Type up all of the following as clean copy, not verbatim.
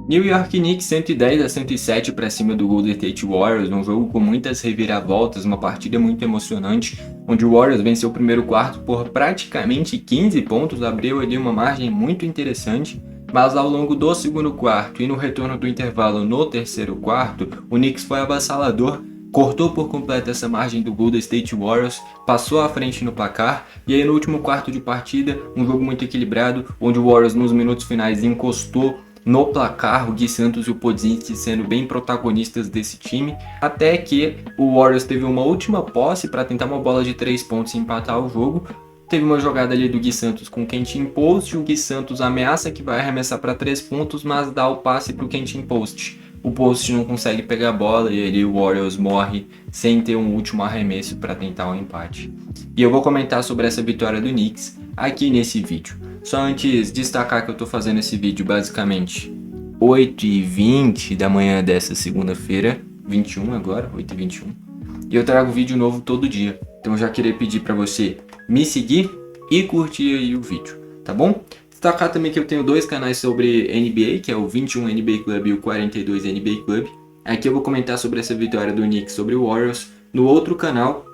New York Knicks 110-107 para cima do Golden State Warriors, um jogo com muitas reviravoltas, uma partida muito emocionante, onde o Warriors venceu o primeiro quarto por praticamente 15 pontos, abriu ali uma margem muito interessante, mas ao longo do segundo quarto e no retorno do intervalo no terceiro quarto, o Knicks foi avassalador, cortou por completo essa margem do Golden State Warriors, passou à frente no placar, e aí no último quarto de partida, um jogo muito equilibrado, onde o Warriors nos minutos finais encostou no placar, o Gui Santos e o Podziemski sendo bem protagonistas desse time, até que o Warriors teve uma última posse para tentar uma bola de 3 pontos e empatar o jogo. Teve uma jogada ali do Gui Santos com o Kenton Post, o Gui Santos ameaça que vai arremessar para 3 pontos, mas dá o passe para o Kenton Post. O Post não consegue pegar a bola e ali o Warriors morre sem ter um último arremesso para tentar um empate. E eu vou comentar sobre essa vitória do Knicks aqui nesse vídeo. Só antes destacar que eu estou fazendo esse vídeo basicamente 8h20 da manhã dessa segunda-feira, 21 agora, 8h21. E eu trago vídeo novo todo dia. Então já queria pedir para você me seguir e curtir aí o vídeo, tá bom? Destacar também que eu tenho dois canais sobre NBA, que é o 21 NBA Club e o 42 NBA Club. Aqui eu vou comentar sobre essa vitória do Knicks sobre o Warriors. No outro canal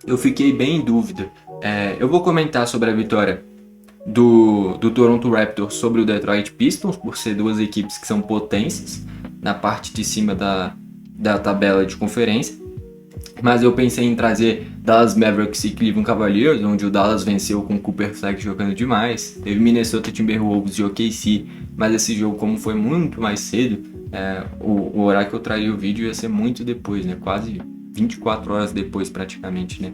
eu fiquei bem em dúvida. Eu vou comentar sobre a vitória do Toronto Raptors sobre o Detroit Pistons, por ser duas equipes que são potências na parte de cima da tabela de conferência. Mas eu pensei em trazer Dallas Mavericks e Cleveland Cavaliers, onde o Dallas venceu com o Cooper Flag jogando demais. Teve Minnesota Timberwolves e OKC, mas esse jogo, como foi muito mais cedo, o horário que eu traria o vídeo ia ser muito depois, né? Quase 24 horas depois praticamente, né?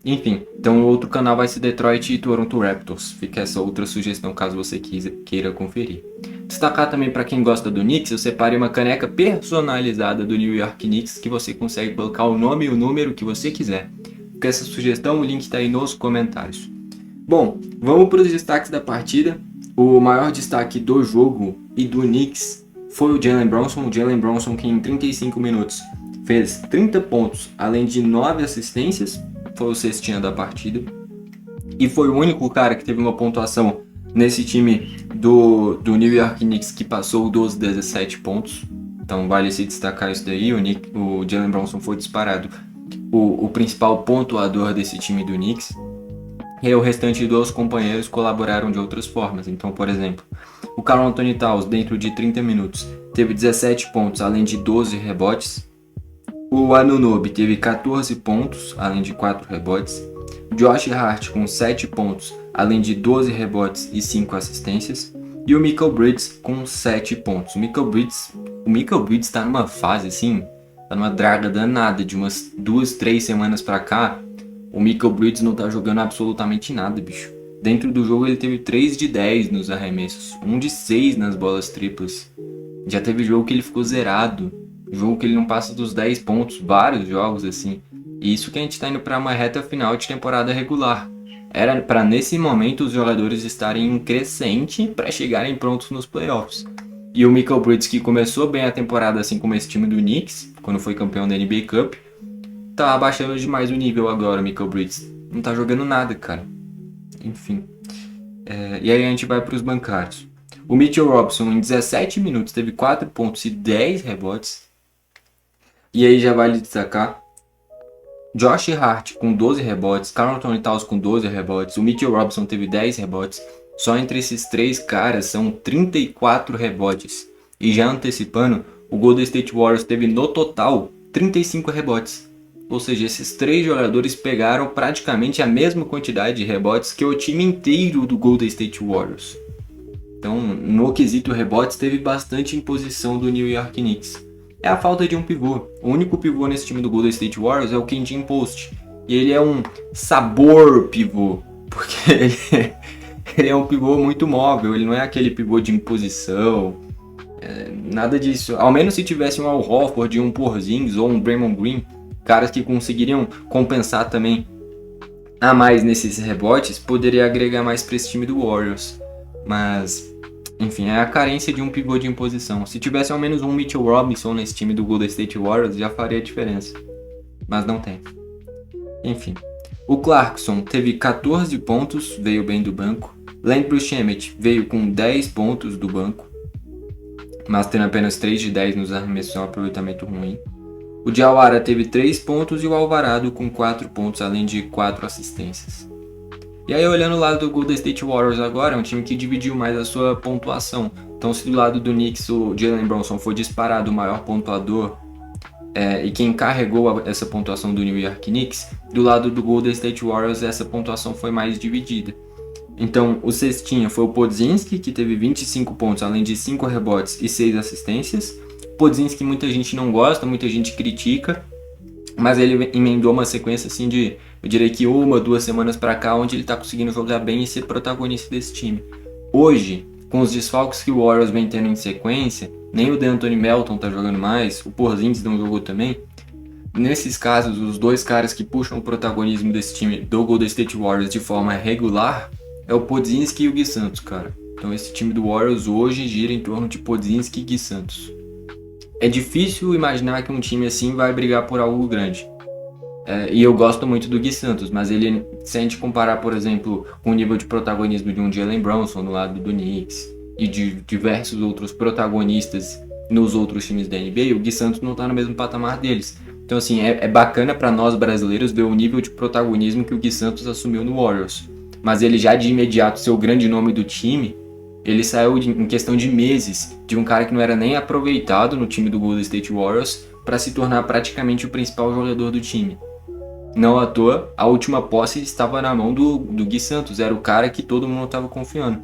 Enfim, então o outro canal vai ser Detroit e Toronto Raptors. Fica essa outra sugestão caso você queira conferir. Destacar também para quem gosta do Knicks, eu separei uma caneca personalizada do New York Knicks que você consegue colocar o nome e o número que você quiser. Fica essa sugestão, o link está aí nos comentários. Bom, vamos para os destaques da partida. O maior destaque do jogo e do Knicks foi o Jalen Brunson. O Jalen Brunson que em 35 minutos fez 30 pontos, além de 9 assistências. Foi o cestinha da partida. E foi o único cara que teve uma pontuação nesse time do New York Knicks que passou dos 17 pontos. Então vale se destacar isso daí. O Jalen Brunson foi disparado o principal pontuador desse time do Knicks. E aí o restante dos companheiros colaboraram de outras formas. Então, por exemplo, o Karl-Anthony Towns, dentro de 30 minutos, teve 17 pontos, além de 12 rebotes. O Anunoby teve 14 pontos, além de 4 rebotes. Josh Hart com 7 pontos, além de 12 rebotes e 5 assistências. E o Mikal Bridges com 7 pontos. O Mikal Bridges tá numa fase assim, tá numa draga danada. De umas 2-3 semanas pra cá, o Mikal Bridges não tá jogando absolutamente nada, bicho. Dentro do jogo ele teve 3 de 10 nos arremessos, 1 de 6 nas bolas triplas. Já teve jogo que ele ficou zerado. Jogo que ele não passa dos 10 pontos, vários jogos assim. E isso que a gente está indo para uma reta final de temporada regular. Era para nesse momento os jogadores estarem em crescente para chegarem prontos nos playoffs. E o Mikal Bridges, que começou bem a temporada assim como esse time do Knicks, quando foi campeão da NBA Cup, tá abaixando demais o nível agora, o Mikal Bridges. Não tá jogando nada, cara. Enfim. E aí a gente vai para os bancários. O Mitchell Robinson em 17 minutos teve 4 pontos e 10 rebotes. E aí já vale destacar Josh Hart com 12 rebotes, Karl-Anthony Towns com 12 rebotes, o Mitchell Robinson teve 10 rebotes. Só entre esses três caras são 34 rebotes. E já antecipando, o Golden State Warriors teve no total 35 rebotes. Ou seja, esses três jogadores pegaram praticamente a mesma quantidade de rebotes que o time inteiro do Golden State Warriors. Então, no quesito rebotes, teve bastante imposição do New York Knicks. É a falta de um pivô. O único pivô nesse time do Golden State Warriors é o Kenton Post. E ele é um sabor pivô, porque ele é um pivô muito móvel, ele não é aquele pivô de imposição, nada disso. Ao menos se tivesse um Al Horford, um Porzingis ou um Draymond Green, caras que conseguiriam compensar também a mais nesses rebotes, poderia agregar mais para esse time do Warriors. Mas, enfim, é a carência de um pivô de imposição. Se tivesse ao menos um Mitchell Robinson nesse time do Golden State Warriors, já faria diferença. Mas não tem. Enfim. O Clarkson teve 14 pontos, veio bem do banco. Landry Shamet veio com 10 pontos do banco. mas tendo apenas 3 de 10 nos arremessos é um aproveitamento ruim. O Diawara teve 3 pontos e o Alvarado com 4 pontos, além de 4 assistências. E aí, olhando o lado do Golden State Warriors agora, é um time que dividiu mais a sua pontuação. Então, se do lado do Knicks o Jalen Brunson foi disparado o maior pontuador, e quem carregou essa pontuação do New York Knicks, do lado do Golden State Warriors essa pontuação foi mais dividida. Então, o cestinha foi o Podziemski, que teve 25 pontos, além de 5 rebotes e 6 assistências. Podziemski muita gente não gosta, muita gente critica, mas ele emendou uma sequência assim de, eu diria que 1-2 semanas para cá, onde ele está conseguindo jogar bem e ser protagonista desse time. Hoje, com os desfalques que o Warriors vem tendo em sequência, nem o De'Anthony Melton tá jogando mais, o Porzingis não jogou também. Nesses casos, os dois caras que puxam o protagonismo desse time do Golden State Warriors de forma regular é o Podziemski e o Gui Santos, cara. Então esse time do Warriors hoje gira em torno de Podziemski e Gui Santos. É difícil imaginar que um time assim vai brigar por algo grande. E eu gosto muito do Gui Santos, mas ele, se a gente comparar, por exemplo, com o nível de protagonismo de um Jalen Brunson no lado do Knicks e de diversos outros protagonistas nos outros times da NBA, o Gui Santos não está no mesmo patamar deles. Então assim, é bacana para nós brasileiros ver o nível de protagonismo que o Gui Santos assumiu no Warriors. Mas ele já de imediato ser o grande nome do time, ele saiu em questão de meses de um cara que não era nem aproveitado no time do Golden State Warriors para se tornar praticamente o principal jogador do time. Não à toa, a última posse estava na mão do Gui Santos, era o cara que todo mundo estava confiando.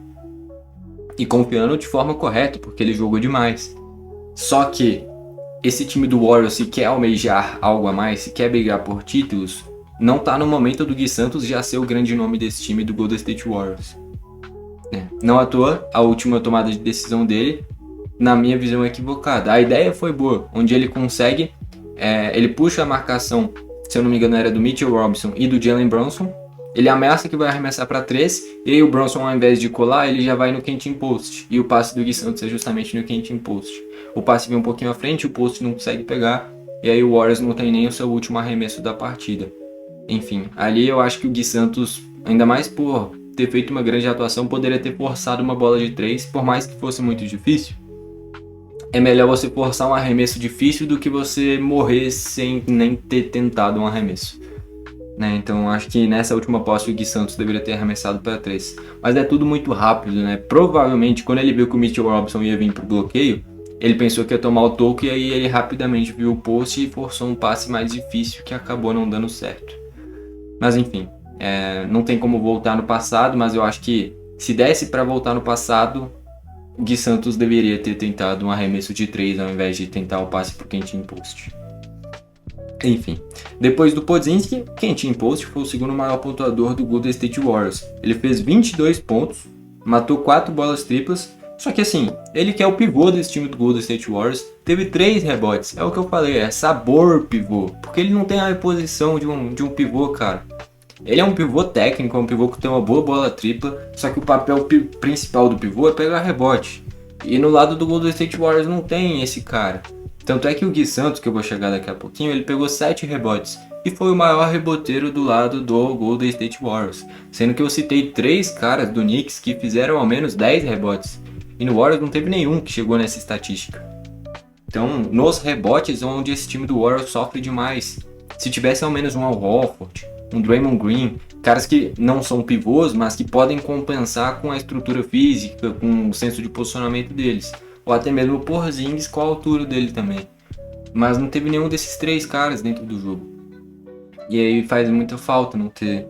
E confiando de forma correta, porque ele jogou demais. Só que esse time do Warriors, se quer almejar algo a mais, se quer brigar por títulos, não está no momento do Gui Santos já ser o grande nome desse time do Golden State Warriors. Não à toa, a última tomada de decisão dele, na minha visão, é equivocada. A ideia foi boa, onde ele consegue, ele puxa a marcação, se eu não me engano era do Mitchell Robinson e do Jalen Brunson, ele ameaça que vai arremessar para 3, e aí o Brunson, ao invés de colar, ele já vai no canteen post, e o passe do Gui Santos é justamente no canteen post. O passe vem um pouquinho à frente, o post não consegue pegar, e aí o Warriors não tem nem o seu último arremesso da partida. Enfim, ali eu acho que o Gui Santos, ainda mais por ter feito uma grande atuação, poderia ter forçado uma bola de 3, por mais que fosse muito difícil. É melhor você forçar um arremesso difícil do que você morrer sem nem ter tentado um arremesso. Então acho que nessa última posse o Gui Santos deveria ter arremessado para 3. Mas é tudo muito rápido, né? Provavelmente quando ele viu que o Mitchell Robinson ia vir pro bloqueio, ele pensou que ia tomar o toco e aí ele rapidamente viu o post e forçou um passe mais difícil que acabou não dando certo. Mas enfim, não tem como voltar no passado, mas eu acho que se desse para voltar no passado, o Gui Santos deveria ter tentado um arremesso de 3 ao invés de tentar o passe pro canteen post. Enfim, depois do Podziemski, canteen post foi o segundo maior pontuador do Golden State Warriors. Ele fez 22 pontos, matou 4 bolas triplas, só que assim, ele que é o pivô desse time do Golden State Warriors, teve 3 rebotes. É o que eu falei, é sabor pivô, porque ele não tem a posição de um pivô, cara. Ele é um pivô técnico, é um pivô que tem uma boa bola tripla, só que o papel principal do pivô é pegar rebote. E no lado do Golden State Warriors não tem esse cara. Tanto é que o Gui Santos, que eu vou chegar daqui a pouquinho, ele pegou 7 rebotes e foi o maior reboteiro do lado do Golden State Warriors. Sendo que eu citei 3 caras do Knicks que fizeram ao menos 10 rebotes. E no Warriors não teve nenhum que chegou nessa estatística. Então, nos rebotes é onde esse time do Warriors sofre demais. Se tivesse ao menos um Al Horford, um Draymond Green, caras que não são pivôs, mas que podem compensar com a estrutura física, com o senso de posicionamento deles. Ou até mesmo o Porzingis com a altura dele também. Mas não teve nenhum desses 3 caras dentro do jogo. E aí faz muita falta não ter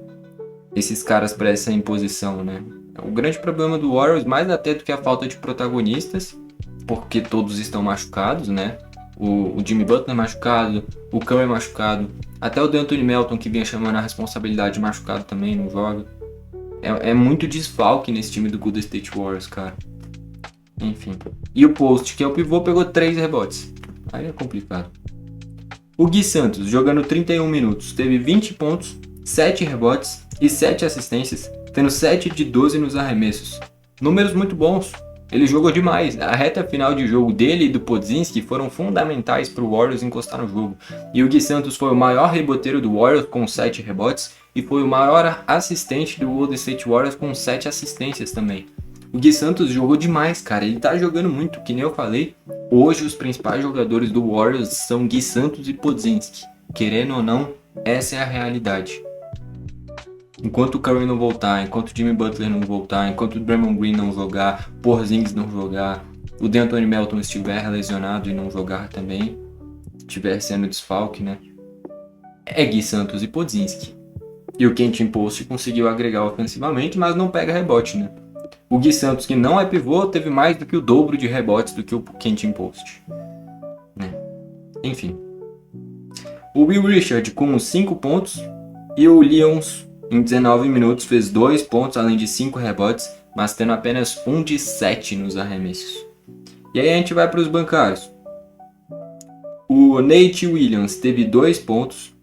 esses caras para essa imposição, né? O grande problema do Warriors, mais até do que a falta de protagonistas, porque todos estão machucados, né? O Jimmy Butler machucado, o Curry machucado, até o De'Anthony Melton, que vinha chamando a responsabilidade, machucado também, não joga. É muito desfalque nesse time do Golden State Warriors, cara. Enfim. E o Post, que é o pivô, pegou 3 rebotes. Aí é complicado. O Gui Santos, jogando 31 minutos, teve 20 pontos, 7 rebotes e 7 assistências, tendo 7 de 12 nos arremessos. Números muito bons. Ele jogou demais. A reta final de jogo dele e do Podziemski foram fundamentais para o Warriors encostar no jogo. E o Gui Santos foi o maior reboteiro do Warriors com 7 rebotes e foi o maior assistente do Golden State Warriors com 7 assistências também. O Gui Santos jogou demais, cara. Ele tá jogando muito, que nem eu falei. Hoje os principais jogadores do Warriors são Gui Santos e Podziemski. Querendo ou não, essa é a realidade. Enquanto o Curry não voltar, enquanto o Jimmy Butler não voltar, enquanto o Draymond Green não jogar, Porzingis não jogar, o D'Anthony Melton estiver lesionado e não jogar também, estiver sendo desfalque, né? É Gui Santos e Podziemski. E o Kenton Post conseguiu agregar ofensivamente, mas não pega rebote, né? O Gui Santos, que não é pivô, teve mais do que o dobro de rebotes do que o Kenton Post. Né? Enfim. O Will Richard com 5 pontos e o Lyons em 19 minutos fez 2 pontos além de 5 rebotes, mas tendo apenas 1 de 7 nos arremessos. E aí a gente vai para os bancários. O Nate Williams teve 2 pontos.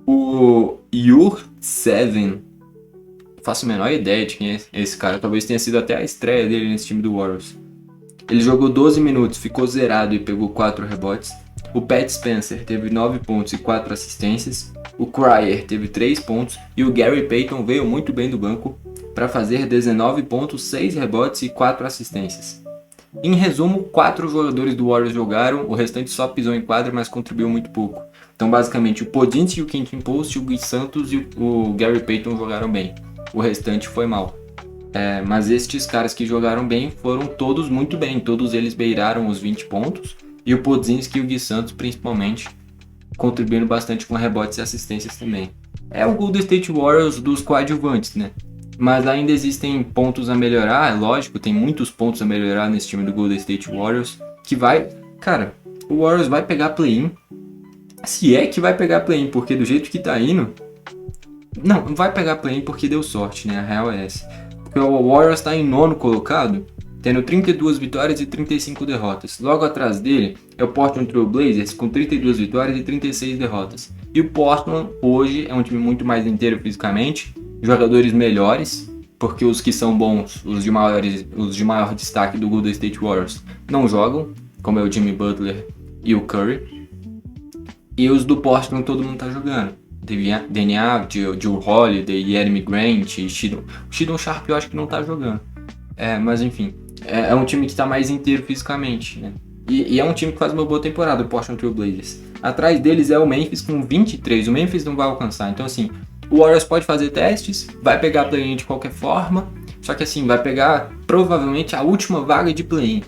O Yur7, faço a menor ideia de quem é esse cara, talvez tenha sido até a estreia dele nesse time do Warriors. Ele jogou 12 minutos, ficou zerado e pegou 4 rebotes. O Pat Spencer teve 9 pontos e 4 assistências. O Cryer teve 3 pontos e o Gary Payton veio muito bem do banco para fazer 19 pontos, 6 rebotes e 4 assistências. Em resumo, 4 jogadores do Warriors jogaram, o restante só pisou em quadra, mas contribuiu muito pouco. Então, basicamente, o Podziemski, o Kenton Post, o Gui Santos e o Gary Payton jogaram bem. O restante foi mal. Mas estes caras que jogaram bem foram todos muito bem. Todos eles beiraram os 20 pontos. E o Podziemski e o Gui Santos, principalmente, contribuindo bastante com rebotes e assistências também. É o Golden State Warriors dos coadjuvantes, né? Mas ainda existem pontos a melhorar, é lógico, tem muitos pontos a melhorar nesse time do Golden State Warriors, que vai... Cara, o Warriors vai pegar play-in, se é que vai pegar play-in, porque do jeito que tá indo... Não vai pegar play-in porque deu sorte, né? A real é essa. Porque o Warriors tá em 9º colocado, tendo 32 vitórias e 35 derrotas. Logo atrás dele é o Portland Trail Blazers com 32 vitórias e 36 derrotas. E o Portland hoje é um time muito mais inteiro fisicamente, jogadores melhores, porque os que são bons, os de maior destaque do Golden State Warriors, não jogam, como é o Jimmy Butler e o Curry. E os do Portland todo mundo tá jogando. Danny Avdija, Jrue Holiday, Jeremy Grant, Shedon. O Shedon Sharpe eu acho que não tá jogando. Mas enfim, é um time que tá mais inteiro fisicamente, né? E é um time que faz uma boa temporada, o Portland Trail Blazers. Atrás deles é o Memphis com 23. O Memphis não vai alcançar. Então assim, o Warriors pode fazer testes, vai pegar play-in de qualquer forma. Só que assim, vai pegar provavelmente a última vaga de play-in.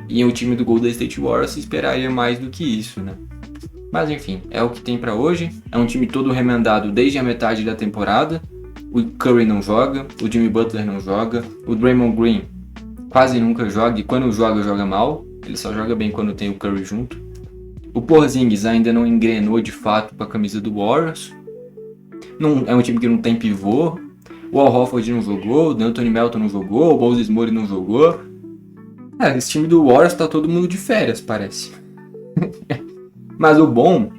E o time do Golden State Warriors esperaria mais do que isso, né? Mas enfim, é o que tem pra hoje. É um time todo remendado desde a metade da temporada. O Curry não joga, o Jimmy Butler não joga, o Draymond Green quase nunca joga e quando joga, joga mal. Ele só joga bem quando tem o Curry junto. O Porzingis ainda não engrenou de fato com a camisa do Warriors. É um time que não tem pivô. O Al Horford não jogou, o D'Anthony Melton não jogou, o Moses Moody não jogou. Esse time do Warriors tá todo mundo de férias, parece. Mas o bom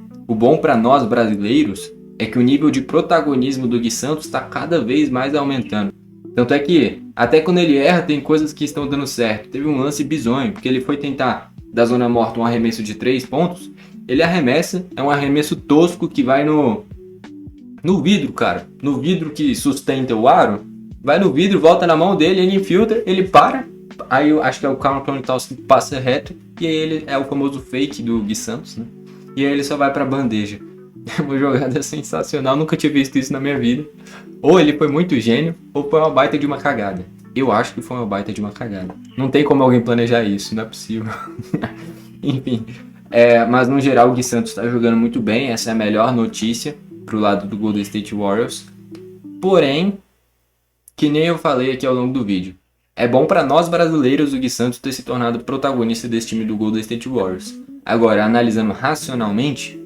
para nós brasileiros é que o nível de protagonismo do Gui Santos está cada vez mais aumentando. Tanto é que, até quando ele erra, tem coisas que estão dando certo. Teve um lance bizonho, porque ele foi tentar, da zona morta, um arremesso de 3 pontos. Ele arremessa, é um arremesso tosco que vai no vidro, cara. No vidro que sustenta o aro. Vai no vidro, volta na mão dele, ele infiltra, ele para. Aí eu acho que é o Karl Anthony Towns que passa reto. E aí ele é o famoso fake do Gui Santos, né? E aí ele só vai pra bandeja. É uma jogada sensacional, nunca tinha visto isso na minha vida. Ou ele foi muito gênio, ou foi uma baita de uma cagada. Eu acho que foi uma baita de uma cagada. Não tem como alguém planejar isso, não é possível. Enfim, mas no geral o Gui Santos tá jogando muito bem, essa é a melhor notícia pro lado do Golden State Warriors. Porém, que nem eu falei aqui ao longo do vídeo, é bom pra nós brasileiros o Gui Santos ter se tornado protagonista desse time do Golden State Warriors. Agora, analisando racionalmente,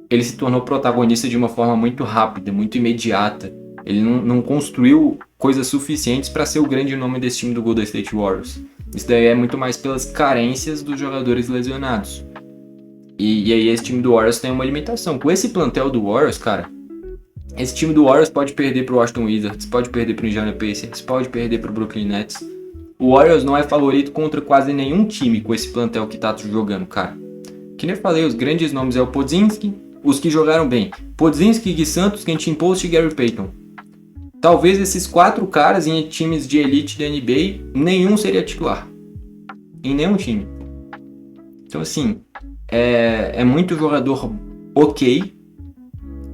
ele se tornou protagonista de uma forma muito rápida, muito imediata. Ele não construiu coisas suficientes para ser o grande nome desse time do Golden State Warriors. Isso daí é muito mais pelas carências dos jogadores lesionados. E aí esse time do Warriors tem uma limitação. Com esse plantel do Warriors, cara, esse time do Warriors pode perder pro Washington Wizards, pode perder pro Indiana Pacers, pode perder pro Brooklyn Nets. O Warriors não é favorito contra quase nenhum time com esse plantel que tá jogando, cara. Que nem eu falei, os grandes nomes é o Podziemski, os que jogaram bem. Podziemski, Gui Santos, Kenton Post e Gary Payton. talvez esses 4 caras em times de elite da NBA, nenhum seria titular. Em nenhum time. Então, assim, é muito jogador ok.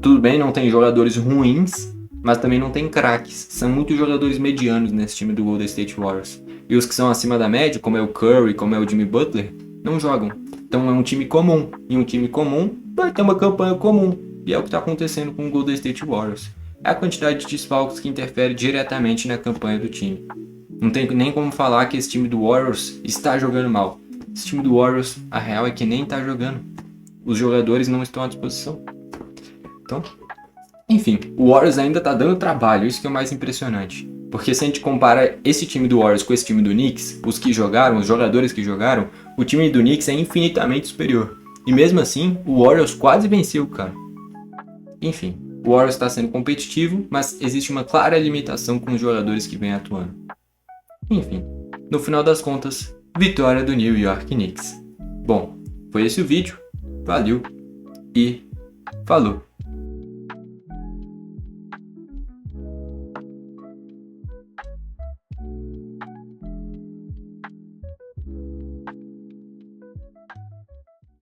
Tudo bem, não tem jogadores ruins, mas também não tem craques. São muitos jogadores medianos nesse time do Golden State Warriors. E os que são acima da média, como é o Curry, como é o Jimmy Butler, não jogam. Então é um time comum. E um time comum vai ter uma campanha comum. E é o que está acontecendo com o Golden State Warriors. É a quantidade de desfalques que interfere diretamente na campanha do time. Não tem nem como falar que esse time do Warriors está jogando mal. Esse time do Warriors, a real é que nem está jogando. Os jogadores não estão à disposição. Então, enfim, o Warriors ainda está dando trabalho, isso que é o mais impressionante. Porque se a gente compara esse time do Warriors com esse time do Knicks, os que jogaram, os jogadores que jogaram, o time do Knicks é infinitamente superior. E mesmo assim, o Warriors quase venceu, cara. Enfim, o Warriors está sendo competitivo, mas existe uma clara limitação com os jogadores que vêm atuando. Enfim, no final das contas, vitória do New York Knicks. Bom, foi esse o vídeo, valeu e falou!